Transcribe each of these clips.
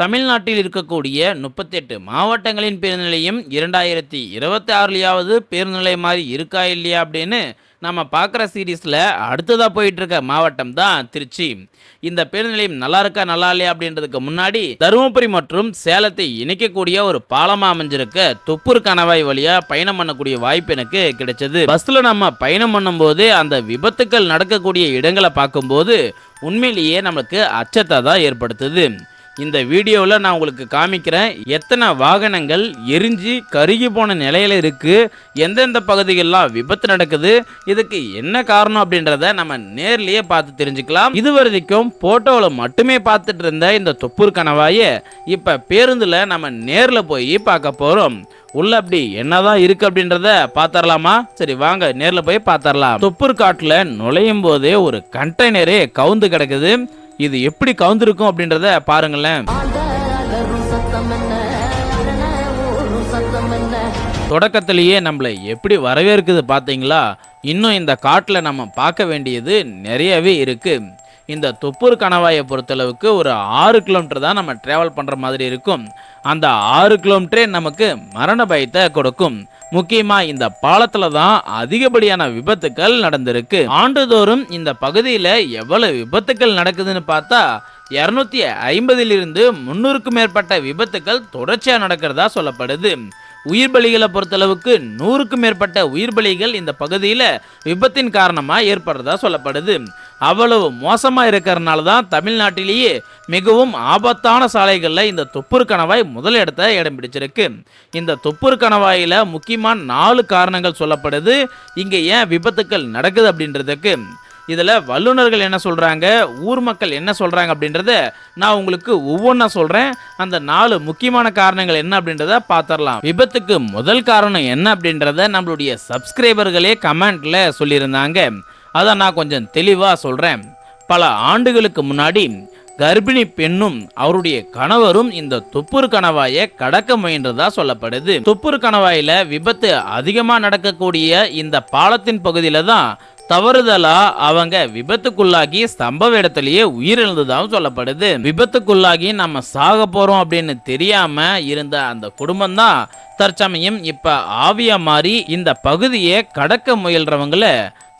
தமிழ்நாட்டில் இருக்கக்கூடிய 38 மாவட்டங்களின் பேருந்து நிலையம் 2026லயாவது பேருந்து நிலையம் மாதிரி இருக்கா இல்லையா அப்படின்னு நம்ம பார்க்குற சீரீஸில் அடுத்ததாக போயிட்டு இருக்க மாவட்டம் தான் திருச்சி. இந்த பேருந்து நிலையம் நல்லா இருக்கா நல்லா இல்லையா அப்படின்றதுக்கு முன்னாடி தருமபுரி மற்றும் சேலத்தை இணைக்கக்கூடிய ஒரு பாலமாக அமைஞ்சிருக்க தொப்பூர் கணவாய் வழியாக பயணம் பண்ணக்கூடிய வாய்ப்பு எனக்கு கிடைச்சது. பஸ்ஸில் நம்ம பயணம் பண்ணும்போது அந்த விபத்துக்கள் நடக்கக்கூடிய இடங்களை பார்க்கும்போது உண்மையிலேயே நம்மளுக்கு அச்சத்தை தான் ஏற்படுத்துது. இந்த வீடியோவில் நான் உங்களுக்கு காமிக்கிறேன் எத்தனை வாகனங்கள் எரிஞ்சு கருகி போன நிலையில் இருக்குது, எந்தெந்த பகுதிகளெலாம் விபத்து நடக்குது, இதுக்கு என்ன காரணம் அப்படின்றத நம்ம நேர்லேயே பார்த்து தெரிஞ்சுக்கலாம். இது வரைக்கும் ஃபோட்டோவில் மட்டுமே பார்த்துட்டு இருந்த இந்த தொப்பூர் கணவாயை இப்போ பேருந்தில் நம்ம நேரில் போய் பார்க்க போகிறோம். உள்ள அப்படி என்னதான் இருக்கு அப்படின்றத பார்த்தரலாமா? சரி வாங்க நேரில் போய் பார்த்தரலாம். தொப்பூர் காட்டில் நுழையும் போதே ஒரு கண்டெய்னரே கவுந்து கிடக்குது. இது எப்படி கவுந்திருக்கும் அப்படின்றத பாருங்களேன். தொடக்கத்திலேயே நம்மளை எப்படி வரவேற்குது பார்த்தீங்களா? இன்னும் இந்த காட்டில் நம்ம பார்க்க வேண்டியது நிறையவே இருக்கு. இந்த தொப்பூர் கணவாயை பொறுத்தளவுக்கு ஒரு 6 கிலோமீட்டர் தான் நம்ம ட்ராவல் பண்ணுற மாதிரி இருக்கும். அந்த 6 கிலோமீட்டரே நமக்கு மரண பயத்தை கொடுக்கும். முக்கியமாக இந்த பாலத்தில் தான் அதிகப்படியான விபத்துக்கள் நடந்திருக்கு. ஆண்டுதோறும் இந்த பகுதியில் எவ்வளவு விபத்துக்கள் நடக்குதுன்னு பார்த்தா 250 300க்கும் மேற்பட்ட விபத்துக்கள் தொடர்ச்சியாக நடக்கிறதா சொல்லப்படுது. உயிர் பலிகளை பொறுத்தளவுக்கு 100க்கும் மேற்பட்ட உயிர் பலிகள் இந்த பகுதியில் விபத்தின் காரணமாக ஏற்படுறதா சொல்லப்படுது. அவ்வளவு மோசமாக இருக்கிறதுனால தான் தமிழ்நாட்டிலேயே மிகவும் ஆபத்தான சாலைகளில் இந்த தொப்பூர் கணவாய் முதல் இடத்தை இடம் பிடிச்சிருக்கு. இந்த தொப்பூர் கணவாயில் முக்கியமான 4 காரணங்கள் சொல்லப்படுது இங்கே ஏன் விபத்துக்கள் நடக்குது அப்படின்றதுக்கு. இதில் வல்லுநர்கள் என்ன சொல்கிறாங்க, ஊர் மக்கள் என்ன சொல்கிறாங்க அப்படின்றத நான் உங்களுக்கு ஒவ்வொன்றா சொல்கிறேன். அந்த 4 முக்கியமான காரணங்கள் என்ன அப்படின்றத பார்த்துடலாம். விபத்துக்கு முதல் காரணம் என்ன அப்படின்றத நம்மளுடைய சப்ஸ்கிரைபர்களே கமெண்ட்டில் சொல்லியிருந்தாங்க. அதை நான் கொஞ்சம் தெளிவாக சொல்கிறேன். பல ஆண்டுகளுக்கு முன்னாடி கர்ப்பிணி பெண்ணும் அவருடைய கணவரும் இந்த தொப்பூர் கணவாயை கடக்க முயன்றதா சொல்லப்படுது. தொப்பூர் கணவாயில விபத்து அதிகமாக நடக்கக்கூடிய இந்த பாலத்தின் பகுதியில தான் தவறுதலா அவங்க விபத்துக்குள்ளாகி சம்பவ இடத்திலேயே உயிரிழந்ததாகவும் சொல்லப்படுது. விபத்துக்குள்ளாகி நம்ம சாக போறோம் அப்படின்னு தெரியாம இருந்த அந்த குடும்பம் தான் தற்சமயம் இப்ப ஆவியா மாறி இந்த பகுதியை கடக்க முயல்றவங்கள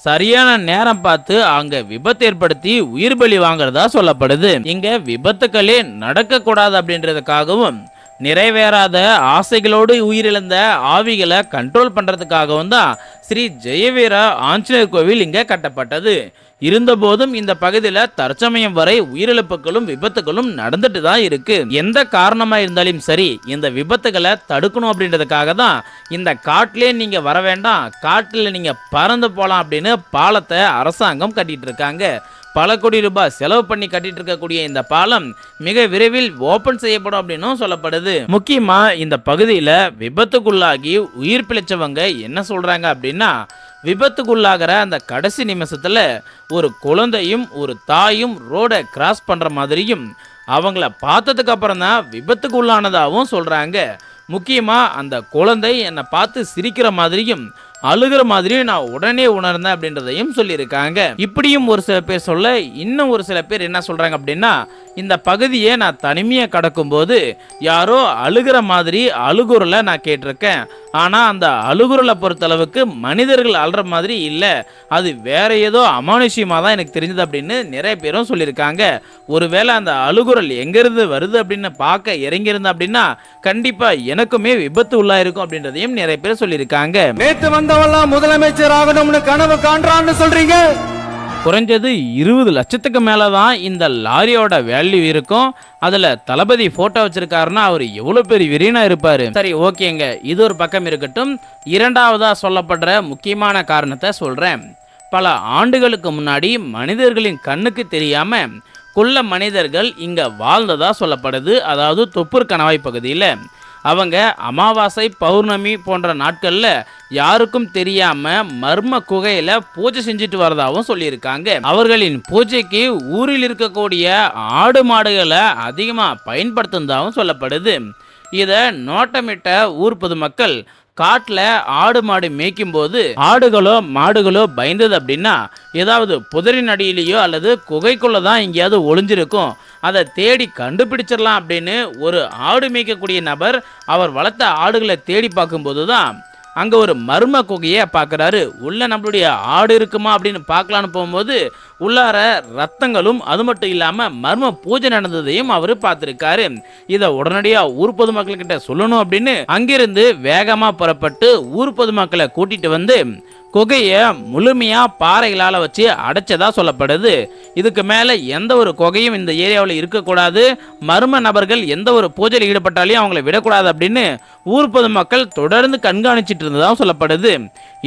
சரியான நேரம் பார்த்து அங்க விபத்து ஏற்படுத்தி உயிர் பலி வாங்குறதா சொல்லப்படுது. இங்க விபத்துக்களே நடக்க கூடாது அப்படின்றதுக்காகவும் நிறைவேறாத ஆசைகளோடு உயிரிழந்த ஆவிகளை கண்ட்ரோல் பண்றதுக்காகவும் தான் ஸ்ரீ ஜெயவீர ஆஞ்சநேயர் கோவில் இங்க கட்டப்பட்டது. இருந்தபோதும் இந்த பகுதியில் தற்சமயம் வரை உயிரிழப்புகளும் விபத்துகளும் நடந்துட்டு தான் இருக்கு. எந்த காரணமா இருந்தாலும் சரி இந்த விபத்துகளை தடுக்கணும் அப்படின்றதுக்காக தான் இந்த காட்டிலே நீங்க வர வேண்டாம், காட்டில் நீங்க பறந்து போலாம் அப்படின்னு பாலத்தை அரசாங்கம் கட்டிட்டு இருக்காங்க. பல கோடி ரூபாய் செலவு பண்ணி கட்டிட்டு இருக்கக்கூடிய இந்த பாலம் மிக விரைவில் ஓபன் செய்யப்படும் அப்படின்னும் சொல்லப்படுது. முக்கியமா இந்த பகுதியில் விபத்துக்குள்ளாகி உயிர் பிழைச்சவங்க என்ன சொல்றாங்க அப்படின்னா, விபத்துக்குள்ளாகிற அந்த கடைசி நிமிஷத்துல ஒரு குழந்தையும் ஒரு தாயும் ரோடை கிராஸ் பண்ற மாதிரியும் அவங்கள பார்த்ததுக்கு அப்புறம் தான் விபத்துக்கு உள்ளானதாகவும் சொல்றாங்க. முக்கியமா அந்த குழந்தை என்னை பார்த்து சிரிக்கிற மாதிரியும் அழுகிற மாதிரியும் நான் உடனே உணர்ந்தேன் அப்படின்றதையும் சொல்லியிருக்காங்க. இப்படியும் ஒரு சில பேர் சொல்ல, இன்னும் ஒரு சில பேர் என்ன சொல்றாங்க அப்படின்னா, இந்த பகுதியை நான் தனிமையாக கடக்கும்போது யாரோ அழுகிற மாதிரி அழுகுறலை நான் கேட்டிருக்கேன். ஆனால் அந்த அழுகுறலை பொறுத்தளவுக்கு மனிதர்கள் அழுற மாதிரி இல்லை, அது வேற ஏதோ அமானுஷ்யமாக தான் எனக்கு தெரிஞ்சது அப்படின்னு நிறைய பேரும் சொல்லியிருக்காங்க. ஒருவேளை அந்த அழுகுறல் எங்கிருந்து வருது அப்படின்னு பார்க்க இறங்கியிருந்தேன் அப்படின்னா கண்டிப்பாக எனக்குமே விபத்து உள்ளாயிருக்கும் அப்படின்றதையும் நிறைய பேர் சொல்லியிருக்காங்க. நேத்து வந்தவெல்லாம் முதலமைச்சர் ஆகணும்னு கனவு காண்றான்னு சொல்றீங்க. குறைஞ்சது 20 லட்சத்துக்கு மேலே தான் இந்த லாரியோட வேல்யூ இருக்கும். அதில் தளபதி ஃபோட்டோ வச்சிருக்காருன்னா அவர் எவ்வளோ பெரிய விரியனா இருப்பார். சரி ஓகேங்க, இது ஒரு பக்கம் இருக்கட்டும். இரண்டாவதாக சொல்லப்படுற முக்கியமான காரணத்தை சொல்கிறேன். பல ஆண்டுகளுக்கு முன்னாடி மனிதர்களின் கண்ணுக்கு தெரியாமல் கொல்ல மனிதர்கள் இங்கே வாழ்ந்ததாக சொல்லப்படுது. அதாவது தொப்பூர் கணவாய் பகுதியில் அவங்க அமாவாசை பௌர்ணமி போன்ற நாட்களில் யாருக்கும் தெரியாமல் மர்ம குகையில் பூஜை செஞ்சுட்டு வரதாகவும் சொல்லியிருக்காங்க. அவர்களின் பூஜைக்கு ஊரில் இருக்கக்கூடிய ஆடு மாடுகளை அதிகமாக பயன்படுத்துவதாகவும் சொல்லப்படுது. இதை நோட்டமிட்ட ஊர் பொதுமக்கள் காட்டுல ஆடு மாடு மேய்க்கும் போது ஆடுகளோ மாடுகளோ பயந்தது அப்படின்னா ஏதாவது புதரின் அடியிலேயோ அல்லது குகைக்குள்ள தான் எங்கேயாவது ஒளிஞ்சிருக்கும், அதை தேடி கண்டுபிடிச்சிடலாம் அப்படின்னு ஒரு ஆடு மேய்க்கக்கூடிய நபர் அவர் வளர்த்த ஆடுகளை தேடி பார்க்கும்போது தான் அங்கே ஒரு மர்ம குகையை பார்க்குறாரு. உள்ள நம்மளுடைய ஆடு இருக்குமா அப்படின்னு பார்க்கலான்னு போகும்போது உள்ளார ரத்தங்களும் அது மட்டும் இல்லாமல் மர்ம பூஜை நடந்ததையும் அவர் பார்த்துருக்காரு. இதை உடனடியாக ஊர் பொதுமக்கள்கிட்ட சொல்லணும் அப்படின்னு அங்கிருந்து வேகமாக புறப்பட்டு ஊர் பொதுமக்களை கூட்டிட்டு வந்து குகையை முழுமையாக பாறைகளால் வச்சு அடைச்சதா சொல்லப்படுது. இதுக்கு மேலே எந்த ஒரு குகையும் இந்த ஏரியாவில் இருக்கக்கூடாது, மர்ம நபர்கள் எந்த ஒரு பூஜையில் ஈடுபட்டாலையும் அவங்கள விடக்கூடாது அப்படின்னு ஊர் பொதுமக்கள் தொடர்ந்து கண்காணிச்சிட்டு இருந்ததாக சொல்லப்படுது.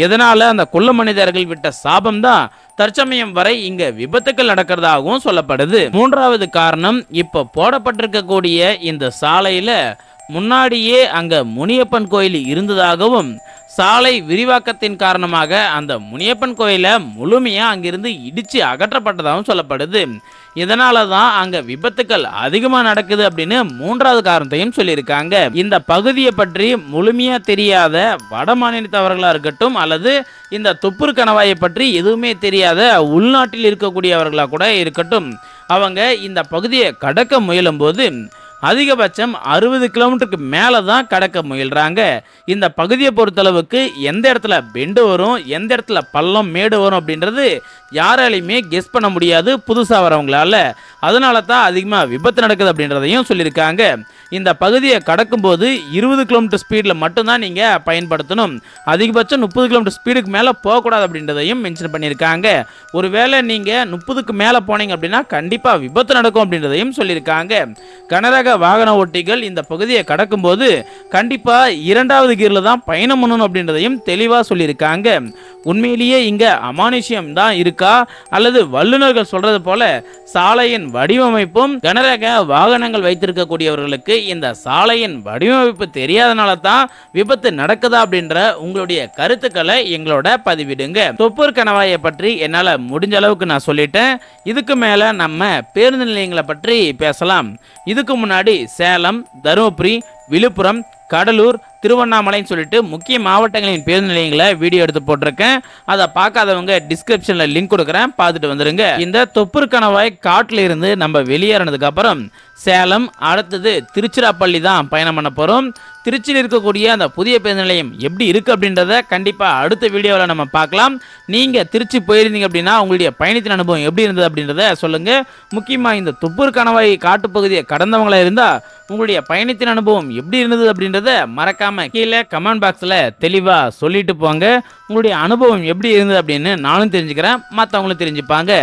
இதனால அந்த குள்ள மனிதர்கள் விட்ட சாபம் தான் தற்சமயம் வரை இங்க விபத்துக்கள் நடக்கிறதாகவும் சொல்லப்படுது. மூன்றாவது காரணம், இப்போ போடப்பட்டிருக்கக்கூடிய இந்த சாலையில முன்னாடியே அங்க முனியப்பன் கோயில் இருந்ததாகவும் சாலை விரிவாக்கத்தின் காரணமாக அந்த முனியப்பன் கோயிலை முழுமையா அங்கிருந்து இடிச்சு அகற்றப்பட்டதாகவும் சொல்லப்படுது. இதனால தான் அங்க விபத்துக்கள் அதிகமாக நடக்குது அப்படின்னு மூன்றாவது காரணத்தையும் சொல்லியிருக்காங்க. இந்த பகுதியை பற்றி முழுமையா தெரியாத வட மாநிலத்தவர்களா இருக்கட்டும் அல்லது இந்த தொப்புர் கணவாயை பற்றி எதுவுமே தெரியாத உள்நாட்டில் இருக்கக்கூடியவர்களா கூட இருக்கட்டும், அவங்க இந்த பகுதியை கடக்க முயலும் போது அதிகபட்சம் 60 கிலோமீட்டருக்கு மேலே தான் கடக்க முயல்றாங்க. இந்த பகுதியை பொறுத்தளவுக்கு எந்த இடத்துல பெண்டு வரும், எந்த இடத்துல பள்ளம் மேடு வரும் அப்படின்றது யாராலையுமே கெஸ் பண்ண முடியாது புதுசாக வரவங்களால. அதனால தான் அதிகமாக விபத்து நடக்குது அப்படின்றதையும் சொல்லியிருக்காங்க. இந்த பகுதியை கடக்கும்போது 20 கிலோமீட்டர் ஸ்பீடில் மட்டும்தான் நீங்கள் பயன்படுத்தணும், அதிகபட்சம் 30 கிலோமீட்டர் ஸ்பீடுக்கு மேலே போகக்கூடாது அப்படின்றதையும் மென்ஷன் பண்ணியிருக்காங்க. ஒருவேளை நீங்கள் 30க்கு மேலே போனீங்க அப்படின்னா கண்டிப்பாக விபத்து நடக்கும் அப்படின்றதையும் சொல்லியிருக்காங்க. கனரக வாகன ஓட்டிகள் இந்த பகுதியை கடக்கும்போது கண்டிப்பாக 2வது கியரில் தான் பயணம் பண்ணணும் அப்படின்றதையும் தெளிவாக சொல்லியிருக்காங்க. உண்மையிலேயே இங்கே அமானுஷ்யம் தான் இருக்கா அல்லது வல்லுநர்கள் சொல்றது போல சாலையின் வடிவமைப்பும் கனரக வாகனங்கள் வைத்திருக்கக்கூடியவர்களுக்கு இந்த சாலையின் வடிவமைப்பு தெரியாதனால தான் விபத்து நடக்குதா அப்படின்ற உங்களுடைய கருத்துக்களை எங்களோட பதிவிடுங்க. தொப்பூர் கணவாயை பற்றி என்னால் முடிஞ்ச அளவுக்கு நான் சொல்லிட்டேன். இதுக்கு மேலே நம்ம பேருந்து நிலையங்களை பற்றி பேசலாம். இதுக்கு முன்னாடி சேலம், தருமபுரி, விழுப்புரம், கடலூர், திருவண்ணாமலைன்னு சொல்லிட்டு முக்கிய மாவட்டங்களின் பேருந்து நிலையங்களை வீடியோ எடுத்து போட்டிருக்கேன். அதை பார்க்காதவங்க டிஸ்கிரிப்ஷனில் லிங்க் கொடுக்குறேன், பார்த்துட்டு வந்துருங்க. இந்த தொப்பூர் கணவாய் காட்டில் இருந்து நம்ம வெளியேறினதுக்கு அப்புறம் சேலம், அடுத்தது திருச்சிராப்பள்ளி தான் பயணம் பண்ண போகிறோம். திருச்சியில் இருக்கக்கூடிய அந்த புதிய பேருந்து நிலையம் எப்படி இருக்குது அப்படின்றத கண்டிப்பாக அடுத்த வீடியோவில் நம்ம பார்க்கலாம். நீங்கள் திருச்சி போயிருந்தீங்க அப்படின்னா உங்களுடைய பயணத்தின் அனுபவம் எப்படி இருந்தது அப்படின்றத சொல்லுங்கள். முக்கியமாக இந்த தொப்பூர் கணவாய் காட்டுப்பகுதியை கடந்தவங்களாக இருந்தால் உங்களுடைய பயணத்தின் அனுபவம் எப்படி இருந்தது அப்படின்றத மறக்காம கீழே கமெண்ட் பாக்ஸில் தெளிவாக சொல்லிட்டு போங்க. உங்களுடைய அனுபவம் எப்படி இருந்தது அப்படின்னு நானும் தெரிஞ்சுக்கிறேன், மற்றவங்களும் தெரிஞ்சுப்பாங்க.